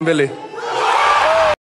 বেলে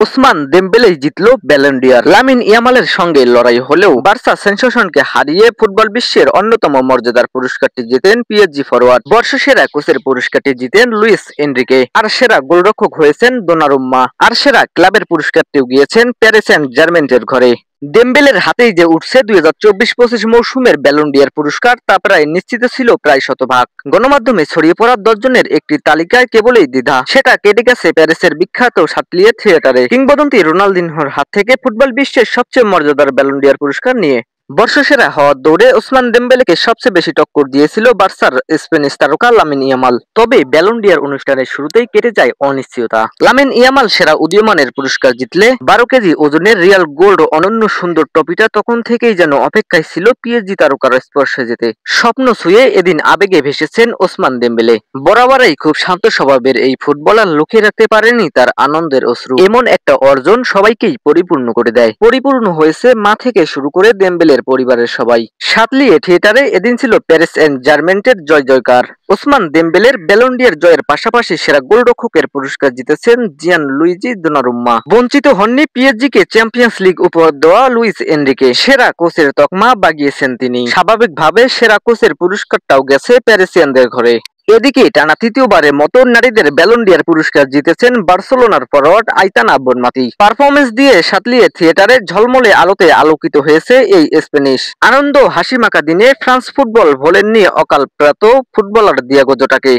ওসমান দেমবেলেই জিতল Ballon d'Or. Lamine ইয়ামালের সঙ্গে লড়াই হলেও বার্সা সেনসেশনকে হারিয়ে ফুটবল বিশ্বের অন্যতম মর্যাদার পুরস্কারটি জিতেন পিএসজি ফরোয়ার্ড। বর্ষসেরা কোচের পুরস্কারটি জিতেন লুইস এনরিকে। আর সেরা গোলরক্ষক হয়েছেন দোনারুম্মা। আর সেরা ক্লাবের পুরস্কারটিও গিয়েছেন প্যারিস সেন্ট জার্মেইনের ঘরে। দেমবেলের হাতেই যে উঠছে 2024-25 মৌসুমের ব্যালন ডি'অর পুরস্কার তা প্রায় নিশ্চিত ছিল প্রায় শতভাগ। গণমাধ্যমে ছড়িয়ে পড়া 10 জনের একটি তালিকায় কেবলই দ্বিধা, সেটা কেটে গেছে প্যারিসের বিখ্যাত সাতলিয়ে থিয়েটারে। কিংবদন্তি রোনালদিনহোর হাত থেকে ফুটবল বিশ্বের সবচেয়ে মর্যাদার ব্যালন ডি'অর পুরস্কার নিয়ে বর্ষসেরা হওয়ার দৌড়ে ওসমান দেমবেলেকে সবচেয়ে বেশি টক্কর দিয়েছিল বার্সার স্প্যানিশ তারকা লামিন ইয়ামাল। তবে ব্যালন ডি'অর অনুষ্ঠানের শুরুতেই কেটে যায় অনিশ্চয়তা। লামিন ইয়ামাল সেরা উদীয়মানের পুরস্কার জিতলে 12 কেজি ওজনের রিয়াল গোল্ড অনন্য সুন্দর ট্রফিটা তখন থেকেই যেন অপেক্ষায় ছিল পিএসজি তারকার স্পর্শে যেতে। স্বপ্ন ছুঁয়ে এদিন আবেগে ভেসেছেন ওসমান দেমবেলে। বরাবরই খুব শান্ত স্বভাবের এই ফুটবলার লুকিয়ে রাখতে পারেনি তার আনন্দের অশ্রু। এমন একটা অর্জন সবাইকেই পরিপূর্ণ করে দেয়। পরিপূর্ণ হয়েছে মা থেকে শুরু করে দেমবেলের পরিবারের সবাই। সাতলিয়ে থিয়েটারে এদিন ছিল প্যারিস সেন্ট জার্মেইনের জয় জয়কার। ওসমান দেমবেলের ব্যালন ডি'অর জয়ের পাশাপাশি সেরা গোলরক্ষকের পুরস্কার জিতেছেন জিয়ান লুইজি দোনারুম্মা। বঞ্চিত হননি পিএসজিকে চ্যাম্পিয়ন্স লিগ উপহার দেওয়া লুইস এনরিকে। সেরা কোচের তকমা বাগিয়েছেন তিনি। স্বাভাবিকভাবে সেরা কোচের পুরস্কারটাও গেছে প্যারিসিয়ানদের ঘরে। এদিকে টানা তৃতীয়বারের মতো নারীদের ব্যালন ডি'অর পুরস্কার জিতেছেন বার্সেলোনার ফরোয়ার্ড আইতানা বনমাতি। পারফরমেন্স দিয়ে সাতলিয়ে থিয়েটারে ঝলমলে আলোতে আলোকিত হয়েছে এই স্প্যানিশ। আনন্দ হাসিমাখা দিনে ফ্রান্স ফুটবল ভোলেননি অকাল প্রয়াত ফুটবলার দিয়েগো জোটাকে।